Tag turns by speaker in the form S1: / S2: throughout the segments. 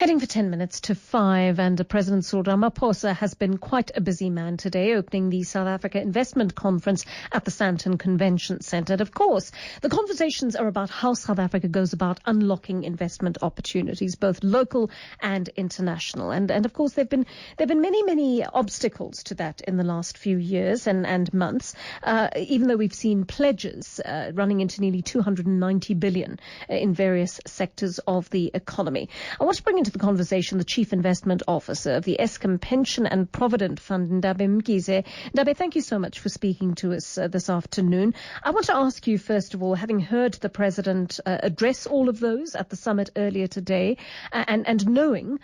S1: Heading for 10 minutes to 5, and President Cyril Ramaphosa has been quite a busy man today, opening the South Africa Investment Conference at the Sandton Convention Centre. And of course, the conversations are about how South Africa goes about unlocking investment opportunities, both local and international. And of course, there've been many obstacles to that in the last few years and months, even though we've seen pledges running into nearly 290 billion in various sectors of the economy. I want to bring into the conversation the Chief Investment Officer of the Eskom Pension and Provident Fund, Ndabe Mkhize. Ndabe, thank you so much for speaking to us this afternoon. I want to ask you, first of all, having heard the President address all of those at the summit earlier today, and knowing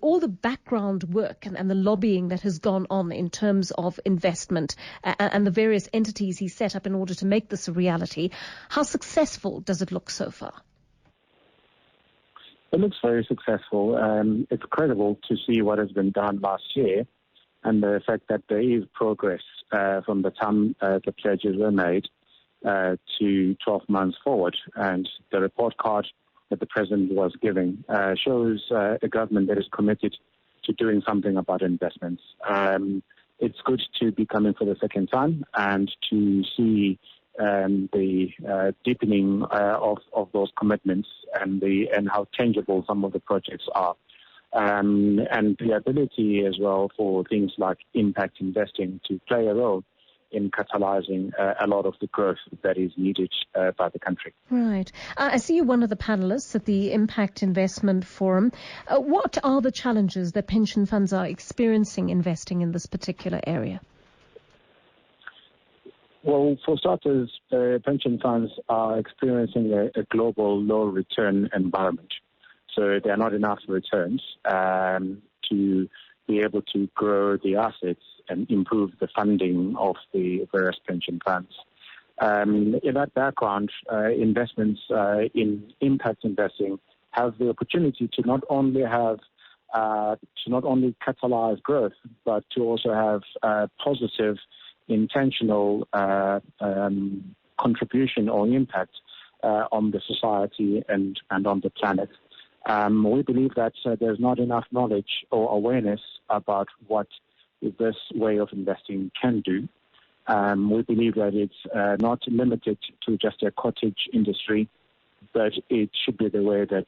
S1: all the background work and the lobbying that has gone on in terms of investment and the various entities he set up in order to make this a reality, how successful does it look so far?
S2: It looks very successful. It's credible to see what has been done last year and the fact that there is progress from the time the pledges were made to 12 months forward. And the report card that the President was giving shows a government that is committed to doing something about investments. It's good to be coming for the second time and to see the deepening of those commitments and how tangible some of the projects are. And the ability as well for things like impact investing to play a role in catalyzing a lot of the growth that is needed by the country.
S1: Right. I see you're one of the panelists at the Impact Investment Forum. What are the challenges that pension funds are experiencing investing in this particular area?
S2: Well, for starters, pension funds are experiencing a global low-return environment. So there are not enough returns to be able to grow the assets and improve the funding of the various pension funds. In that background, investments in impact investing have the opportunity to not only catalyze growth, but to also have positive intentional contribution or impact on the society and on the planet. We believe that there's not enough knowledge or awareness about what this way of investing can do. We believe that it's not limited to just a cottage industry, but it should be the way that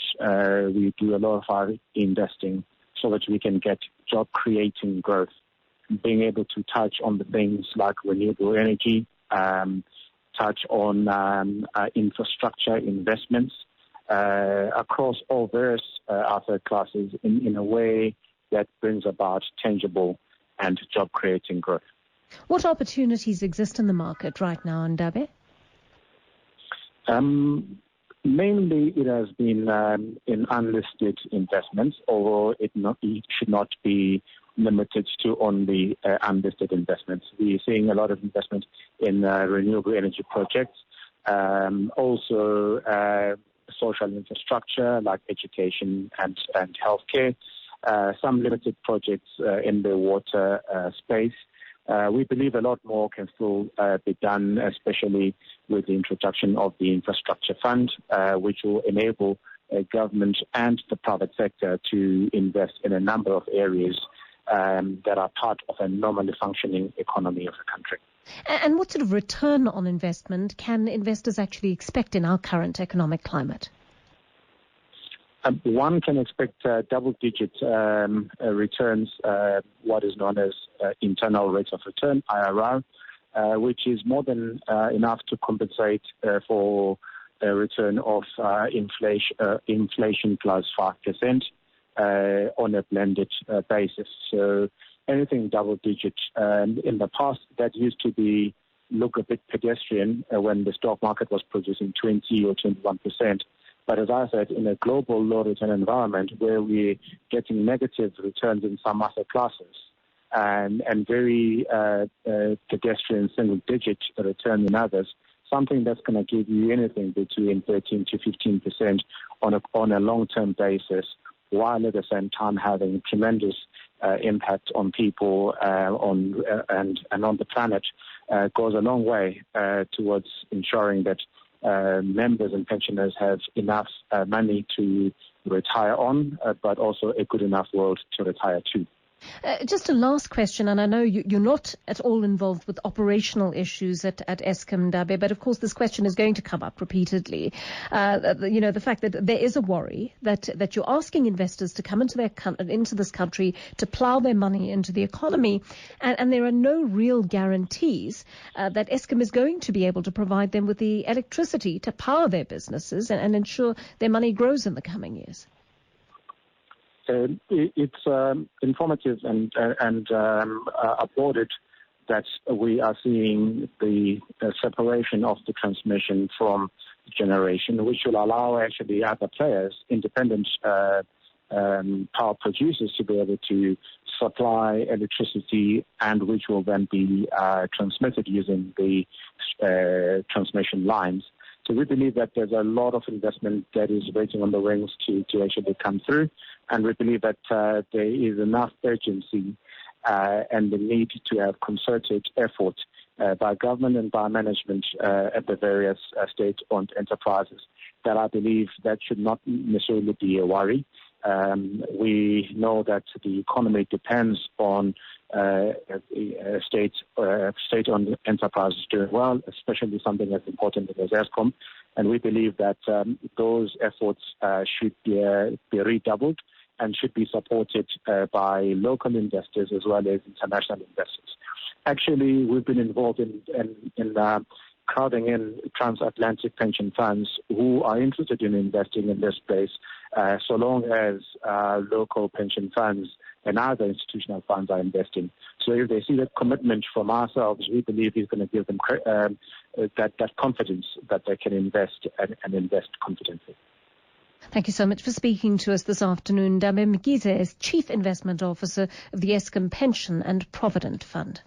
S2: we do a lot of our investing so that we can get job-creating growth. Being able to touch on the things like renewable energy, touch on infrastructure investments across all various asset classes in a way that brings about tangible and job-creating growth.
S1: What opportunities exist in the market right now, Ndabe?
S2: Mainly it has been in unlisted investments, although it should not be limited to only unlisted investments. We're seeing a lot of investment in renewable energy projects, also social infrastructure like education and healthcare, some limited projects in the water space. We believe a lot more can still be done, especially with the introduction of the infrastructure fund, which will enable government and the private sector to invest in a number of areas that are part of a normally functioning economy of the country.
S1: And what sort of return on investment can investors actually expect in our current economic climate?
S2: One can expect double-digit returns, what is known as internal rates of return, IRR, which is more than enough to compensate for a return of inflation plus 5%. On a blended basis. So anything double-digit. In the past, that used to look a bit pedestrian when the stock market was producing 20 or 21%. But as I said, in a global low-return environment where we're getting negative returns in some asset classes and very pedestrian single-digit return in others, something that's going to give you anything between 13 to 15% on a long-term basis, while at the same time having tremendous impact on people and on the planet, goes a long way towards ensuring that members and pensioners have enough money to retire on, but also a good enough world to retire to.
S1: Just a last question, and I know you're not at all involved with operational issues at Eskom, Ndabe, but of course this question is going to come up repeatedly. The fact that there is a worry that you're asking investors to come into this country to plough their money into the economy, and there are no real guarantees that Eskom is going to be able to provide them with the electricity to power their businesses and ensure their money grows in the coming years.
S2: It's informative and applauded that we are seeing the separation of the transmission from generation, which will allow actually other players, independent power producers, to be able to supply electricity, and which will then be transmitted using the transmission lines. So we believe that there's a lot of investment that is waiting on the wings to actually come through. And we believe that there is enough urgency and the need to have concerted effort by government and by management at the various state-owned enterprises that I believe that should not necessarily be a worry. We know that the economy depends on state-owned enterprises doing well, especially something as important as Eskom. And we believe that those efforts should be redoubled and should be supported by local investors as well as international investors. Actually, we've been involved in crowding in transatlantic pension funds who are interested in investing in this space, so long as local pension funds and other institutional funds are investing. So if they see that commitment from ourselves, we believe it's going to give them that confidence that they can invest and invest confidently.
S1: Thank you so much for speaking to us this afternoon. Ndabe Mkhize is Chief Investment Officer of the Eskom Pension and Provident Fund.